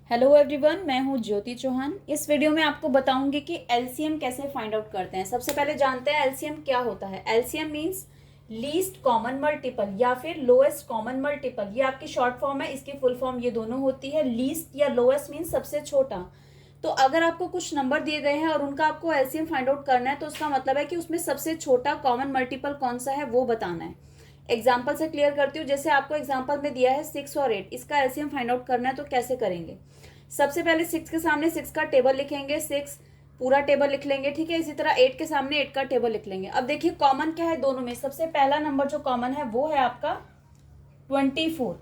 Hello everyone, मैं हूं ज्योति चौहान। इस वीडियो में आपको बताऊंगी कि एलसीएम कैसे फाइंड आउट करते हैं। सबसे पहले जानते हैं एलसीएम क्या होता है। LCM means least common multiple या फिर लोएस्ट कॉमन मल्टीपल। ये आपकी शॉर्ट फॉर्म है, इसकी फुल फॉर्म ये दोनों होती है। लीस्ट या लोएस्ट मीन्स सबसे छोटा। तो अगर आपको कुछ नंबर दिए गए हैं और उनका आपको एलसीएम फाइंड आउट करना है तो उसका मतलब है कि उसमें सबसे छोटा कॉमन मल्टीपल कौन सा है वो बताना है। एग्जाम्पल से क्लियर करती हूँ। जैसे आपको एग्जाम्पल में दिया है 6 और 8, इसका एलसीएम फाइंड आउट करना है तो कैसे करेंगे। सबसे पहले 6 के सामने 6 का टेबल लिखेंगे, 6 पूरा टेबल लिख लेंगे, ठीक है। इसी तरह 8 के सामने 8 का टेबल लिख लेंगे। अब देखिए कॉमन क्या है दोनों में। सबसे पहला नंबर जो कॉमन है वो है आपका 24।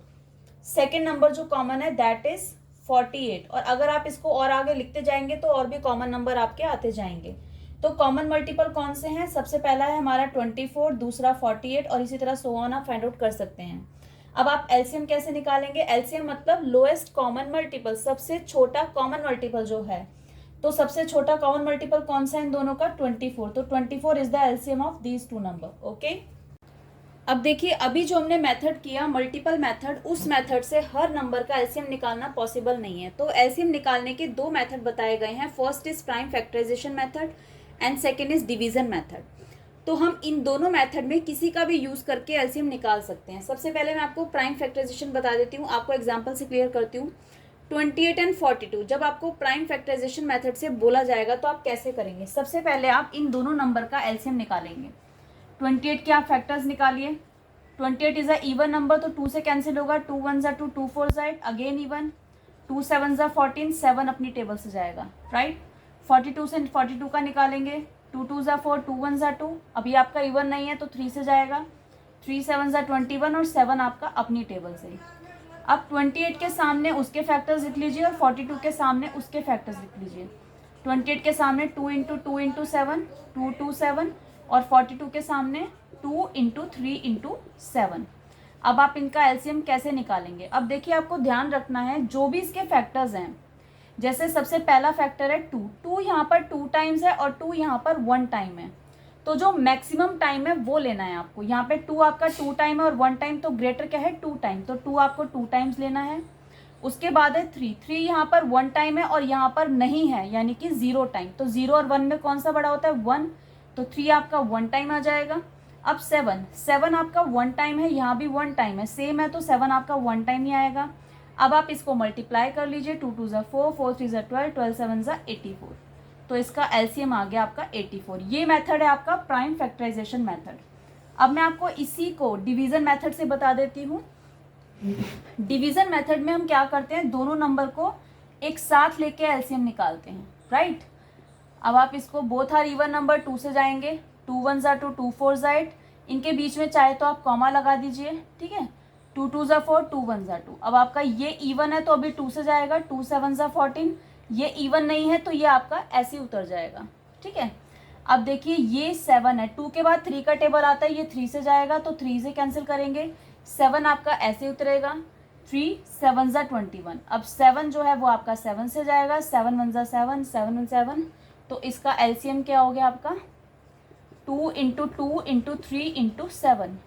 सेकेंड नंबर जो कॉमन है दैट इज 48। और अगर आप इसको और आगे लिखते जाएंगे तो और भी कॉमन नंबर आपके आते जाएंगे। तो कॉमन मल्टीपल कौन से हैं? सबसे पहला है हमारा 24, दूसरा 48 और इसी तरह सो ऑन आप फाइंड आउट कर सकते हैं। अब आप एलसीएम कैसे निकालेंगे? एलसीएम मतलब लोएस्ट कॉमन मल्टीपल, सबसे छोटा कॉमन मल्टीपल जो है। तो सबसे छोटा कॉमन मल्टीपल कौन सा है इन दोनों का? 24। तो 24 is the LCM of these two number. Okay, अब देखिए अभी जो हमने मेथड किया मल्टीपल मेथड, उस मेथड से हर नंबर का एलसीएम निकालना पॉसिबल नहीं है। तो एलसीएम निकालने के दो मेथड बताए गए हैं। First is prime factorisation method and second is division method. तो हम इन दोनों मेथड में किसी का भी यूज करके एलसीएम निकाल सकते हैं। सबसे पहले मैं आपको प्राइम फैक्टराइजेशन बता देती हूँ, आपको एग्जांपल से क्लियर करती हूँ। 28 एंड 42 जब आपको प्राइम फैक्टराइजेशन मेथड से बोला जाएगा तो आप कैसे करेंगे? सबसे पहले आप इन दोनों नंबर का एलसीएम निकालेंगे। 28 के आप फैक्टर्स निकालिए। 28 इज अ इवन नंबर तो 2 से कैंसिल होगा। 2 1 2, 2 4 8 अगेन इवन। 2 7 14, 7 अपनी टेबल से जाएगा, राइट। 42 से 42 का निकालेंगे। 2 2 4, 2 1 2, अभी आपका इवन नहीं है तो 3 से जाएगा। 3 7 21 और 7 आपका अपनी टेबल से। अब 28 के सामने उसके फैक्टर्स लिख लीजिए और 42 के सामने उसके फैक्टर्स लिख लीजिए। 28 के सामने 2 इंटू 2 इंटू 7, 2 2 7 और 42 के सामने 2 इंटू 3 इंटू 7। अब आप इनका एलसीएम कैसे निकालेंगे? अब देखिए आपको ध्यान रखना है जो भी इसके फैक्टर्स हैं, जैसे सबसे पहला फैक्टर है 2, 2 यहाँ पर 2 टाइम्स है और 2 यहाँ पर 1 टाइम है। तो जो मैक्सिमम टाइम है वो लेना है आपको। यहाँ पे 2 आपका 2 टाइम है और 1 टाइम, तो ग्रेटर क्या है? 2 टाइम, तो 2 आपको 2 टाइम्स लेना है। उसके बाद है 3, 3 यहाँ पर 1 टाइम है और यहाँ पर नहीं है यानी कि 0 टाइम, तो 0 और 1 में कौन सा बड़ा होता है? 1, तो 3 आपका 1 टाइम आ जाएगा। अब 7, 7 आपका 1 टाइम है, यहाँ भी 1 टाइम है, सेम है, तो 7 आपका 1 टाइम ही आएगा। अब आप इसको मल्टीप्लाई कर लीजिए। 2 2 4, 4 3 12, 12 7 84। तो इसका एलसीएम आ गया आपका 84। ये मेथड है आपका प्राइम फैक्टराइजेशन मेथड। अब मैं आपको इसी को डिवीजन मेथड से बता देती हूँ। डिवीजन मेथड में हम क्या करते हैं? दोनों नंबर को एक साथ लेके एलसीएम निकालते हैं, राइट। अब आप इसको बोथ आर इवन नंबर 2 से जाएंगे। 2 1 2, 2 4 8, इनके बीच में चाहे तो आप कॉमा लगा दीजिए, ठीक है। 2 2 4, 2 1 2। अब आपका ये इवन है तो अभी 2 से जाएगा। 2 7 14, ये इवन नहीं है तो ये आपका ऐसे ही उतर जाएगा, ठीक है। अब देखिए ये 7 है, 2 के बाद 3 का टेबल आता है, ये 3 से जाएगा तो 3 से कैंसिल करेंगे। 7 आपका ऐसे उतरेगा। 3 7 21, अब 7 जो है वो आपका 7 से जाएगा। 7 1 7, 7 1 7, तो इसका एलसीएम क्या हो गया आपका? 2 इंटू 2 इंटू 3 इंटू 7,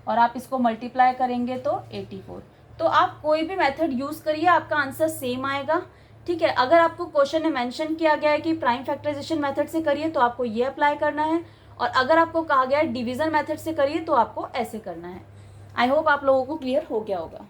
और आप इसको मल्टीप्लाई करेंगे तो 84। तो आप कोई भी मेथड यूज करिए आपका आंसर सेम आएगा, ठीक है। अगर आपको क्वेश्चन में मेंशन किया गया है कि प्राइम फैक्टराइजेशन मेथड से करिए तो आपको ये अप्लाई करना है, और अगर आपको कहा गया है डिवीजन मेथड से करिए तो आपको ऐसे करना है। आई होप आप लोगों को क्लियर हो गया होगा।